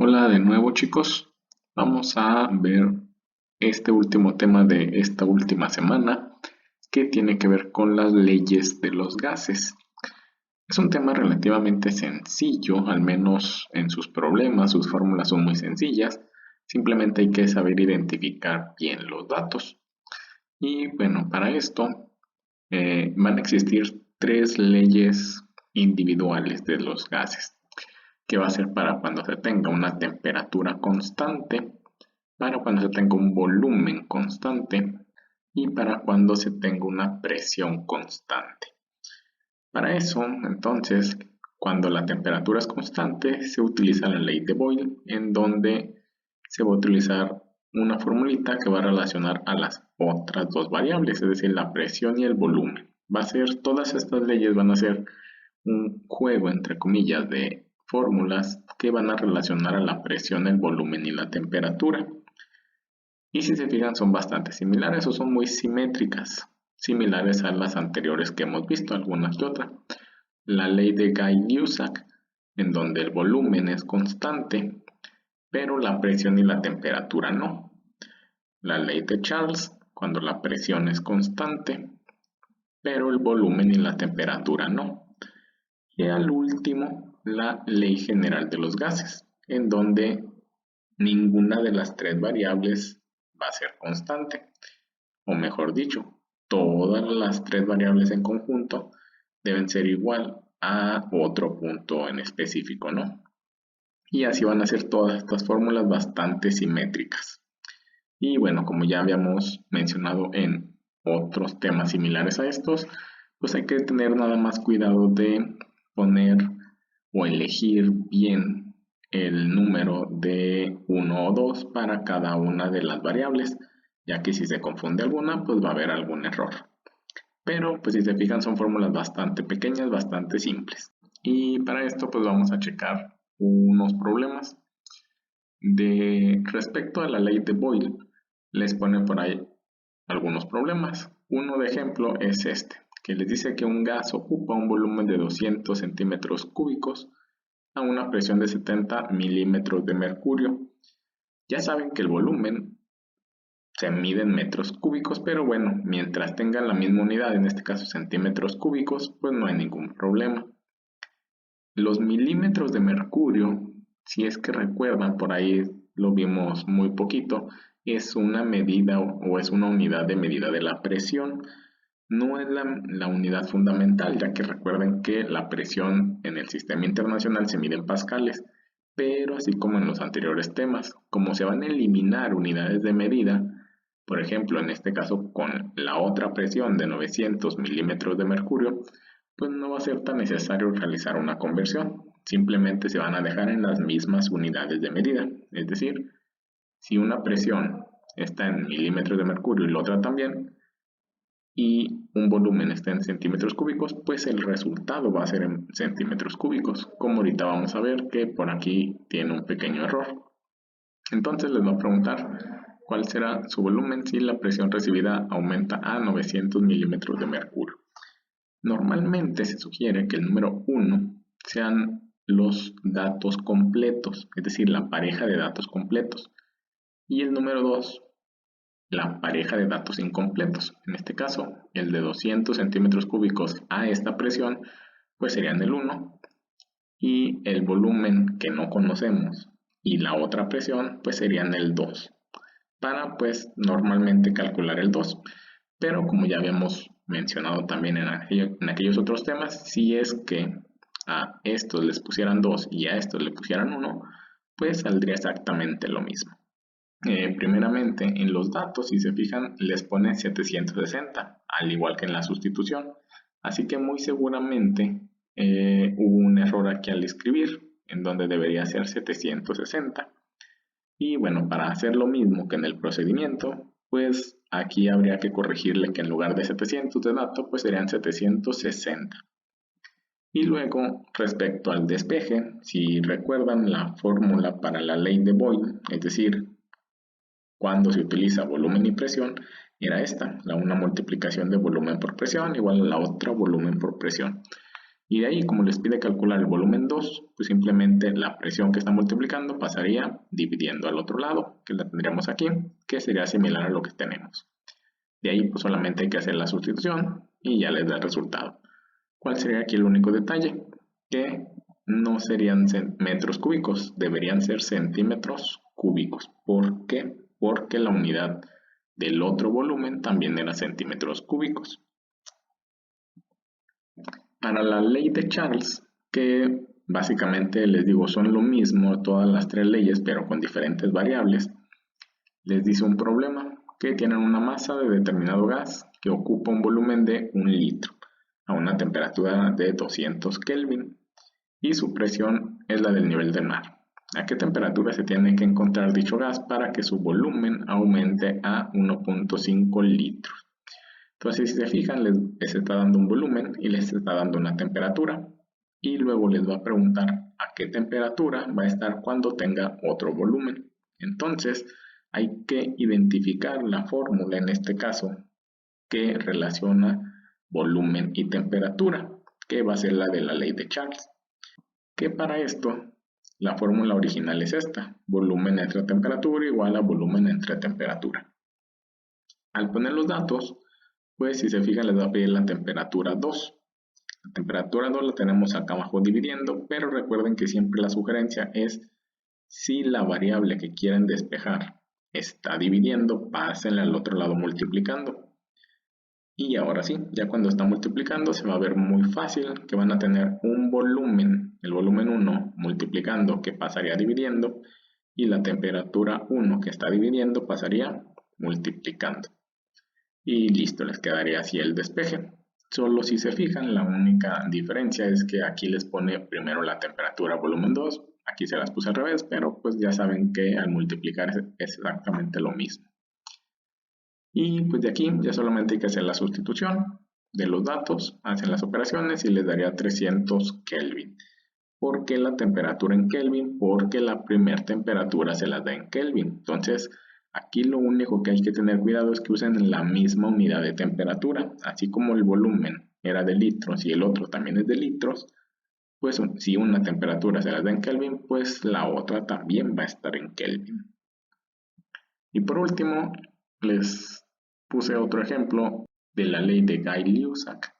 Hola de nuevo chicos, vamos a ver este último tema de esta última semana que tiene que ver con las leyes de los gases. Es un tema relativamente sencillo, al menos en sus problemas, sus fórmulas son muy sencillas, simplemente hay que saber identificar bien los datos. Y bueno, para esto van a existir tres leyes individuales de los gases que va a ser para cuando se tenga una temperatura constante, para cuando se tenga un volumen constante y para cuando se tenga una presión constante. Para eso, entonces, cuando la temperatura es constante, se utiliza la ley de Boyle, en donde se va a utilizar una formulita que va a relacionar a las otras dos variables, es decir, la presión y el volumen. Todas estas leyes van a ser un juego, entre comillas, de fórmulas que van a relacionar a la presión, el volumen y la temperatura. Y si se fijan, son bastante similares o son muy simétricas, similares a las anteriores que hemos visto, algunas que otras. La ley de Guy-Lussac, en donde el volumen es constante, pero la presión y la temperatura no. La ley de Charles, cuando la presión es constante, pero el volumen y la temperatura no. Y al último, la ley general de los gases, en donde ninguna de las tres variables va a ser constante, o mejor dicho, todas las tres variables en conjunto deben ser igual a otro punto en específico, ¿no? Y así van a ser todas estas fórmulas bastante simétricas. Y bueno, como ya habíamos mencionado en otros temas similares a estos, pues hay que tener nada más cuidado de poner o elegir bien el número de uno o 2 para cada una de las variables, ya que si se confunde alguna, pues va a haber algún error. Pero pues si se fijan son fórmulas bastante pequeñas, bastante simples. Y para esto pues vamos a checar unos problemas. De respecto a la ley de Boyle, les pone por ahí algunos problemas. Uno de ejemplo es este, que les dice que un gas ocupa un volumen de 200 centímetros cúbicos a una presión de 70 milímetros de mercurio. Ya saben que el volumen se mide en metros cúbicos, pero bueno, mientras tengan la misma unidad, en este caso centímetros cúbicos, pues no hay ningún problema. Los milímetros de mercurio, si es que recuerdan, por ahí lo vimos muy poquito, es una medida o es una unidad de medida de la presión. No es la unidad fundamental, ya que recuerden que la presión en el sistema internacional se mide en pascales, pero así como en los anteriores temas, como se van a eliminar unidades de medida, por ejemplo, en este caso con la otra presión de 900 milímetros de mercurio, pues no va a ser tan necesario realizar una conversión, simplemente se van a dejar en las mismas unidades de medida, es decir, si una presión está en milímetros de mercurio y la otra también, y un volumen está en centímetros cúbicos, pues el resultado va a ser en centímetros cúbicos, como ahorita vamos a ver que por aquí tiene un pequeño error. Entonces les va a preguntar cuál será su volumen si la presión recibida aumenta a 900 milímetros de mercurio. Normalmente se sugiere que el número 1 sean los datos completos, es decir, la pareja de datos completos, y el número 2 la pareja de datos incompletos. En este caso, el de 200 centímetros cúbicos a esta presión, pues serían el 1, y el volumen que no conocemos y la otra presión, pues serían el 2, para pues normalmente calcular el 2. Pero como ya habíamos mencionado también en aquellos otros temas, si es que a estos les pusieran 2 y a estos le pusieran 1, pues saldría exactamente lo mismo. Primeramente, en los datos, si se fijan, les pone 760, al igual que en la sustitución. Así que muy seguramente hubo un error aquí al escribir, en donde debería ser 760. Y bueno, para hacer lo mismo que en el procedimiento, pues aquí habría que corregirle que en lugar de 700 de dato, pues serían 760. Y luego, respecto al despeje, si recuerdan la fórmula para la ley de Boyle, es decir, cuando se utiliza volumen y presión, era esta, una multiplicación de volumen por presión igual a la otra volumen por presión. Y de ahí, como les pide calcular el volumen 2, pues simplemente la presión que está multiplicando pasaría dividiendo al otro lado, que la tendríamos aquí, que sería similar a lo que tenemos. De ahí, pues solamente hay que hacer la sustitución y ya les da el resultado. ¿Cuál sería aquí el único detalle? Que no serían metros cúbicos, deberían ser centímetros cúbicos. ¿Por qué? Porque la unidad del otro volumen también era centímetros cúbicos. Para la ley de Charles, que básicamente les digo son lo mismo todas las tres leyes, pero con diferentes variables, les dice un problema que tienen una masa de determinado gas que ocupa un volumen de 1 litro a una temperatura de 200 Kelvin y su presión es la del nivel del mar. ¿A qué temperatura se tiene que encontrar dicho gas para que su volumen aumente a 1.5 litros? Entonces, si se fijan, les está dando un volumen y les está dando una temperatura. Y luego les va a preguntar a qué temperatura va a estar cuando tenga otro volumen. Entonces, hay que identificar la fórmula, en este caso, que relaciona volumen y temperatura, que va a ser la de la ley de Charles. Que para esto, la fórmula original es esta: volumen entre temperatura igual a volumen entre temperatura. Al poner los datos, pues si se fijan les va a pedir la temperatura 2. La temperatura 2 la tenemos acá abajo dividiendo, pero recuerden que siempre la sugerencia es, si la variable que quieren despejar está dividiendo, pásenla al otro lado multiplicando. Y ahora sí, ya cuando está multiplicando se va a ver muy fácil que van a tener un volumen, el volumen 1 multiplicando, que pasaría dividiendo, y la temperatura 1 que está dividiendo pasaría multiplicando. Y listo, les quedaría así el despeje. Solo si se fijan, la única diferencia es que aquí les pone primero la temperatura volumen 2, aquí se las puse al revés, pero pues ya saben que al multiplicar es exactamente lo mismo. Y pues de aquí ya solamente hay que hacer la sustitución de los datos, hacen las operaciones y les daría 300 Kelvin. ¿Por qué la temperatura en Kelvin? Porque la primera temperatura se la da en Kelvin. Entonces, aquí lo único que hay que tener cuidado es que usen la misma unidad de temperatura. Así como el volumen era de litros y el otro también es de litros, pues si una temperatura se la da en Kelvin, pues la otra también va a estar en Kelvin. Y por último, les puse otro ejemplo de la ley de Guy-Lussac,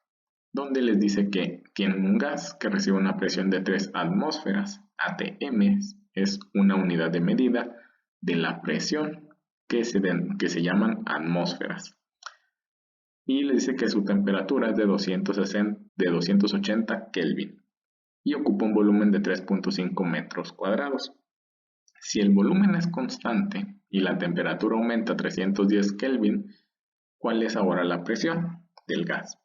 donde les dice que en un gas que recibe una presión de 3 atmósferas, ATM, es una unidad de medida de la presión que se llaman atmósferas. Y les dice que su temperatura es de 280 Kelvin y ocupa un volumen de 3.5 metros cuadrados. Si el volumen es constante y la temperatura aumenta a 310 Kelvin, ¿cuál es ahora la presión del gas?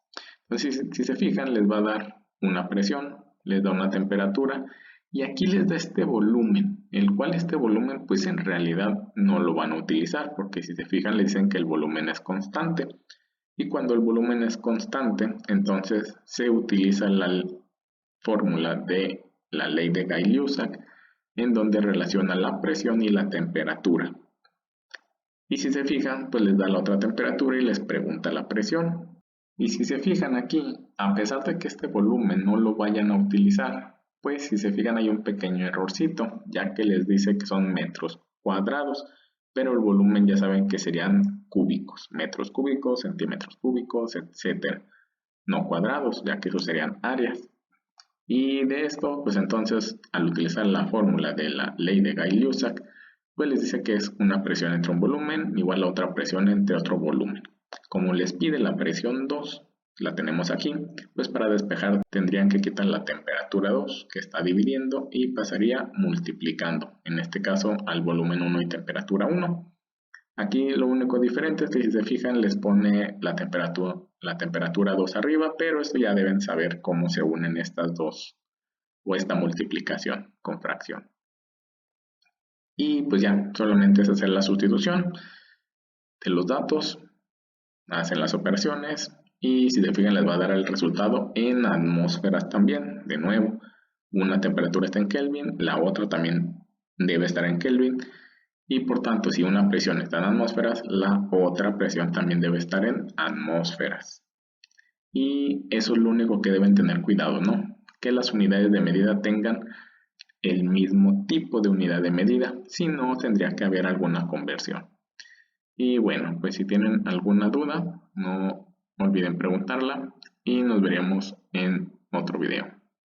Entonces, si se fijan, les va a dar una presión, les da una temperatura y aquí les da este volumen, el cual este volumen pues en realidad no lo van a utilizar, porque si se fijan le dicen que el volumen es constante, y cuando el volumen es constante, entonces se utiliza la fórmula de la ley de Guy-Lussac, en donde relaciona la presión y la temperatura. Y si se fijan, pues les da la otra temperatura y les pregunta la presión. Y si se fijan aquí, a pesar de que este volumen no lo vayan a utilizar, pues si se fijan hay un pequeño errorcito, ya que les dice que son metros cuadrados, pero el volumen ya saben que serían cúbicos, metros cúbicos, centímetros cúbicos, etc. No cuadrados, ya que esos serían áreas. Y de esto, pues entonces, al utilizar la fórmula de la ley de Guy-Lussac, pues les dice que es una presión entre un volumen igual a otra presión entre otro volumen. Como les pide la presión 2, la tenemos aquí, pues para despejar tendrían que quitar la temperatura 2 que está dividiendo y pasaría multiplicando, en este caso al volumen 1 y temperatura 1. Aquí lo único diferente es que si se fijan les pone la temperatura 2 arriba, pero esto ya deben saber cómo se unen estas dos o esta multiplicación con fracción. Y pues ya, solamente es hacer la sustitución de los datos, hacen las operaciones y si se fijan les va a dar el resultado en atmósferas también. De nuevo, una temperatura está en Kelvin, la otra también debe estar en Kelvin y por tanto si una presión está en atmósferas, la otra presión también debe estar en atmósferas. Y eso es lo único que deben tener cuidado, ¿no? que las unidades de medida tengan el mismo tipo de unidad de medida, si no tendría que haber alguna conversión. Y bueno, pues si tienen alguna duda, no olviden preguntarla y nos veremos en otro video.